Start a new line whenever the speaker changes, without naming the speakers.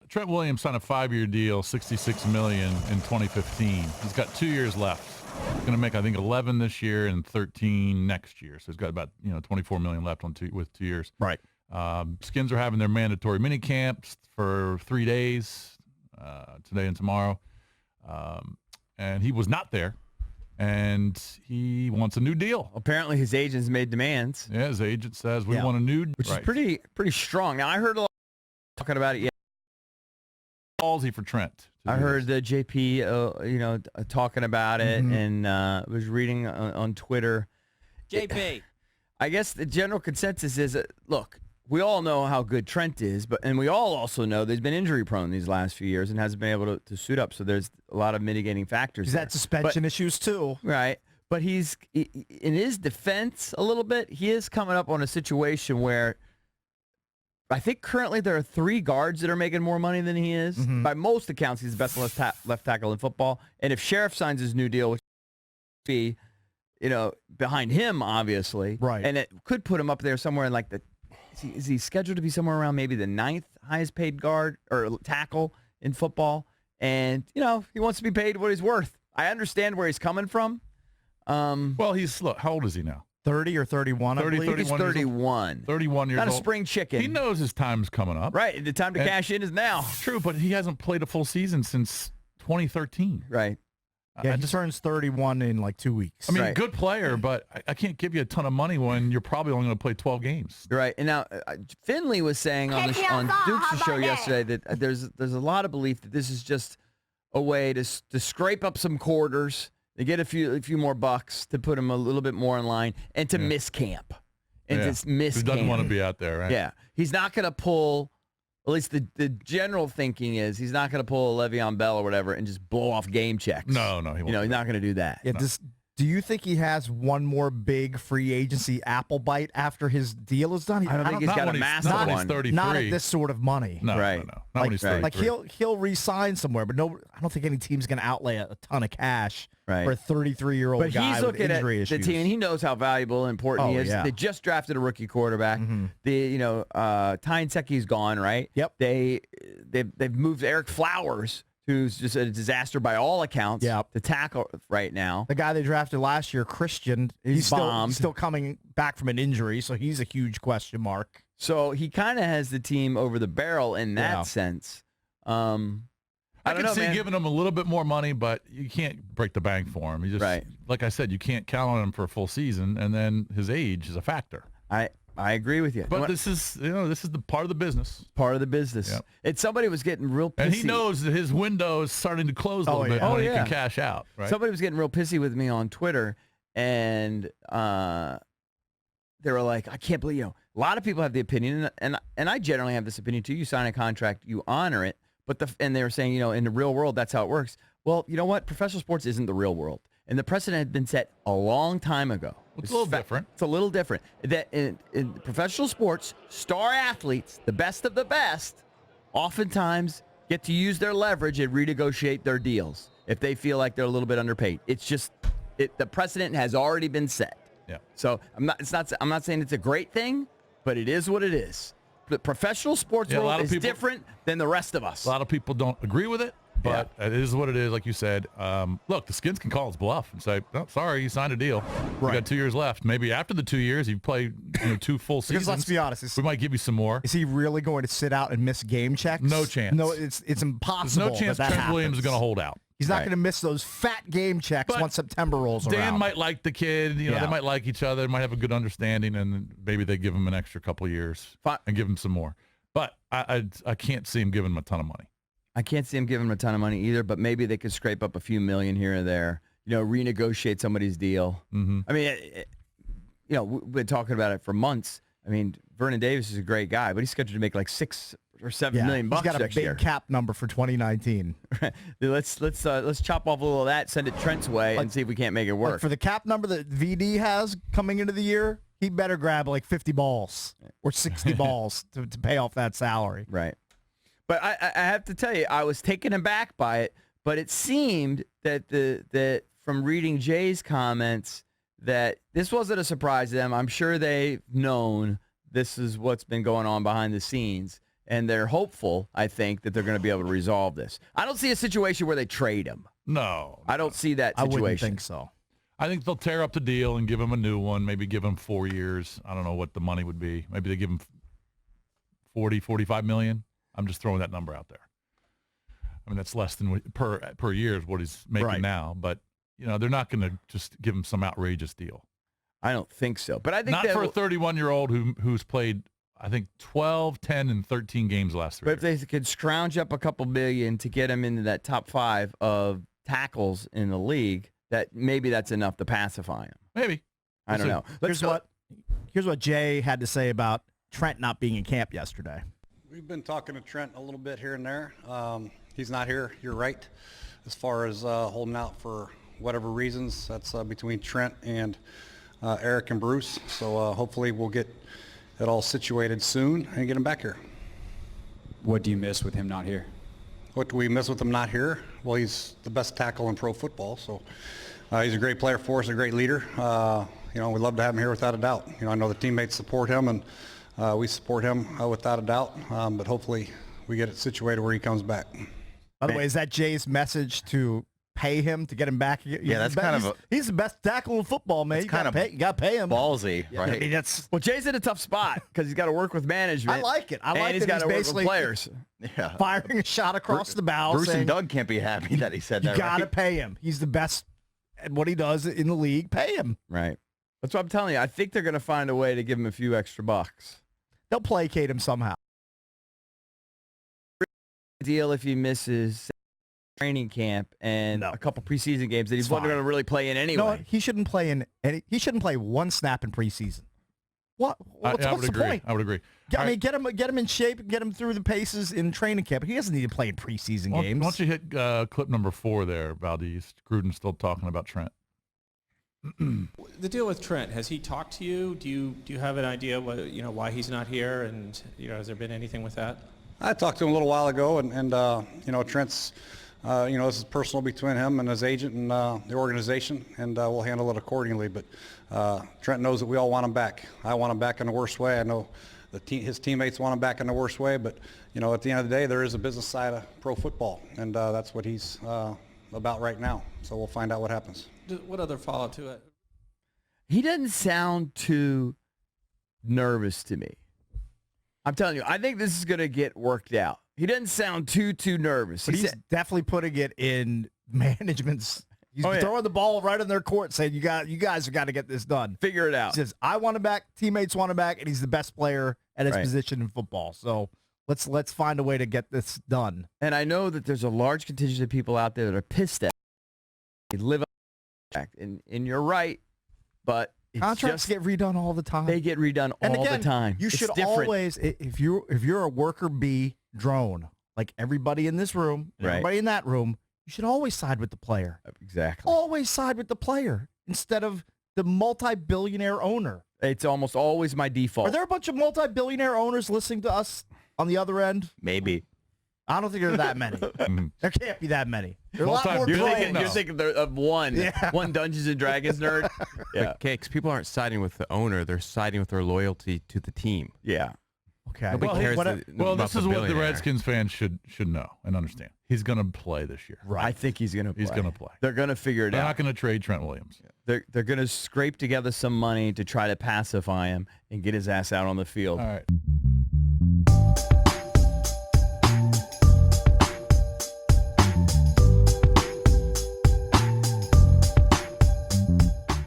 Trent Williams signed a 5-year deal, $66 million in 2015. He's got 2 years left. He's going to make, I think, 11 this year and 13 next year. So he's got about $24 million left with 2 years.
Right.
Skins are having their mandatory mini camps for 3 days, today and tomorrow. And he was not there. And he wants a new deal.
Apparently his agents made demands.
Yeah, his agent says we want a new
which is pretty strong. Now, I heard a lot of talking about it. Yeah.
Ballsy for Trent.
I heard the JP, talking about it, and was reading on Twitter.
JP.
I guess the general consensus is, look, we all know how good Trent is, and we all also know that he's been injury prone these last few years and hasn't been able to suit up. So there's a lot of mitigating factors.
He's had suspension issues too.
Right. But he's, in his defense a little bit, he is coming up on a situation where I think currently there are 3 guards that are making more money than he is. By most accounts, he's the best left tackle in football. And if Sheriff signs his new deal, which would be, behind him, obviously.
Right.
And it could put him up there somewhere in like is he scheduled to be somewhere around maybe the 9th highest paid guard or tackle in football? And, he wants to be paid what he's worth. I understand where he's coming from.
Well, how old is he now?
30 or 31,
30,
I believe.
He's 31.
31 years old.
Not a spring chicken.
He knows his time's coming up.
Right. The time to cash in is now.
True, but he hasn't played a full season since 2013.
Right.
Yeah, he turns 31 in like 2 weeks.
I mean, good player, but I can't give you a ton of money when you're probably only going to play 12 games.
Right. And now Finley was saying on Duke's show yesterday that there's a lot of belief that this is just a way to scrape up some quarters, to get a few more bucks, to put him a little bit more in line, and to miss camp. And just miss
He
camp.
doesn't want to be out there, right?
Yeah. He's not going to pull, at least the general thinking is, he's not going to pull a Le'Veon Bell or whatever and just blow off game checks.
No, he won't.
He's not going to do that.
Yeah, do you think he has one more big free agency apple bite after his deal is done?
I don't think he's got a massive
one.
one.
He's 33.
Not at this sort of money.
No,
right.
no. Not when he's 33.
Like he'll re-sign somewhere, but I don't think any team's going to outlay a ton of cash
Right.
for a 33-year-old
But
guy
he's
with
looking
injury
at
issues.
the team, and he knows how valuable and important he is.
Yeah.
They just drafted a rookie quarterback. Tyne Secchi's gone, right?
Yep.
They've moved Eric Flowers, who's just a disaster by all accounts, to tackle right now.
The guy they drafted last year, Christian, he's still coming back from an injury, so he's a huge question mark.
So he kind of has the team over the barrel in that sense.
I can see giving him a little bit more money, but you can't break the bank for him. You just, like I said, you can't count on him for a full season, and then his age is a factor.
I agree with you.
But this is the part of the business.
Part of the business. Yep. And somebody was getting real pissy.
And he knows that his window is starting to close a little bit when he can cash out. Right?
Somebody was getting real pissy with me on Twitter, and they were like, I can't believe, a lot of people have the opinion, and I generally have this opinion too. You sign a contract, you honor it. And they were saying, in the real world, that's how it works. Well, you know what? Professional sports isn't the real world. And the precedent had been set a long time ago.
It's a little different.
It's a little different. That in professional sports, star athletes, the best of the best, oftentimes get to use their leverage and renegotiate their deals if they feel like they're a little bit underpaid. It's just the precedent has already been set.
Yeah.
So I'm not saying it's a great thing, but it is what it is. The professional sports world is different than the rest of us.
A lot of people don't agree with it, but it is what it is, like you said. Look, the Skins can call its bluff and say, oh, sorry, you signed a deal. We got 2 years left. Maybe after the 2 years, you play 2 full seasons.
Because let's be honest.
We might give you some more.
Is he really going to sit out and miss game checks?
No chance.
No, it's impossible.
There's no chance Trent Williams is going to hold out.
He's not going to miss those fat game checks once September rolls around.
Dan might like the kid. They might like each other. They might have a good understanding, and maybe they give him an extra couple of years and give him some more. But I can't see him giving him a ton of money.
I can't see him giving him a ton of money either, but maybe they could scrape up a few million here and there, renegotiate somebody's deal.
Mm-hmm.
I mean, we've been talking about it for months. I mean, Vernon Davis is a great guy, but he's scheduled to make like $6 or $7 million bucks
next year.
He's
got a big cap number for 2019.
Let's chop off a little of that, send it Trent's way, and see if we can't make it work.
Like for the cap number that VD has coming into the year, he better grab like 50 balls or 60 balls to pay off that salary.
Right. But I have to tell you, I was taken aback by it, but it seemed that from reading Jay's comments that this wasn't a surprise to them. I'm sure they've known this is what's been going on behind the scenes. and they're hopeful, I think, that they're going to be able to resolve this. I don't see a situation where they trade him.
No.
I don't see that situation.
I wouldn't think so.
I think they'll tear up the deal and give him a new one, maybe give him 4 years. I don't know what the money would be. Maybe they give him 40, 45 million. I'm just throwing that number out there. I mean, that's less than per year is what he's making now. But, they're not going to just give him some outrageous deal.
I don't think so. But I think
not for a 31-year-old who's played, I think, 12, 10, and 13 games the last 3 years.
But if they could scrounge up a couple million to get him into that top 5 of tackles in the league, maybe that's enough to pacify him.
Maybe.
I don't know.
Here's what Jay had to say about Trent not being in camp yesterday.
We've been talking to Trent a little bit here and there. He's not here. You're right. As far as holding out for whatever reasons, that's between Trent and Eric and Bruce. So hopefully we'll get it all situated soon and get him back here.
What do you miss with him not here?
What do we miss with him not here? Well, he's the best tackle in pro football. So he's a great player for us, a great leader. We'd love to have him here without a doubt. I know the teammates support him, and we support him without a doubt. But hopefully we get it situated where he comes back.
By the way, is that Jay's message to pay him to get him back?
Yeah, that's kind of
he's the best tackle in football, man. You got to pay him.
Ballsy, right?
I mean,
well, Jay's in a tough spot because he's got to work with management.
I like it.
And he's got to work with players.
Yeah.
Firing a shot across the bow.
Bruce
saying,
and Doug can't be happy that he said that.
You got to
right?
pay him. He's the best at what he does in the league. Pay him.
Right. That's what I'm telling you. I think they're going to find a way to give him a few extra bucks.
They'll placate him somehow.
Deal if he misses training camp and a couple preseason games that he's not going to really play in anyway.
No, he shouldn't play in any. He shouldn't play one snap in preseason. What's the point?
I would agree.
I mean, get him in shape, get him through the paces in training camp. He doesn't need to play in preseason games.
Why don't you hit clip number 4 there, Valdez? Gruden's still talking about Trent.
The deal with Trent, has he talked to you? Do you have an idea why he's not here, and has there been anything with that?
I talked to him a little while ago, and Trent's, this is personal between him and his agent and the organization, and we'll handle it accordingly. But Trent knows that we all want him back. I want him back in the worst way. I know his teammates want him back in the worst way, but at the end of the day, there is a business side of pro football, and that's what he's about right now. So we'll find out what happens.
What other follow-up to it?
He doesn't sound too nervous to me. I'm telling you, I think this is going to get worked out. He doesn't sound too nervous.
But he's definitely putting it in management's. He's throwing the ball right in their court, saying, "You guys have got to get this done.
Figure it out."
He says, "I want him back. Teammates want him back, and he's the best player at his position in football. So let's find a way to get this done."
And I know that there's a large contingent of people out there that are pissed at. They live up to the and you're right, but.
Contracts get redone all the time.
They get redone all the time.
You should always, if you're a worker bee drone, like everybody in this room, and everybody in that room, you should always side with the player.
Exactly.
Always side with the player instead of the multi-billionaire owner.
It's almost always my default.
Are there a bunch of multi-billionaire owners listening to us on the other end?
Maybe.
I don't think there are that many. There can't be that many. There are a lot more
you're
drones.
thinking of one. Yeah. One Dungeons and Dragons nerd.
Yeah. Okay, because people aren't siding with the owner; they're siding with their loyalty to the team.
Yeah.
Okay.
Nobody cares.
This is what the Redskins fans should know and understand. He's going to play this year.
Right. I think he's going to play.
He's going to play.
They're going to figure it out.
They're not going to trade Trent Williams.
They're going to scrape together some money to try to pacify him and get his ass out on the field.
All right.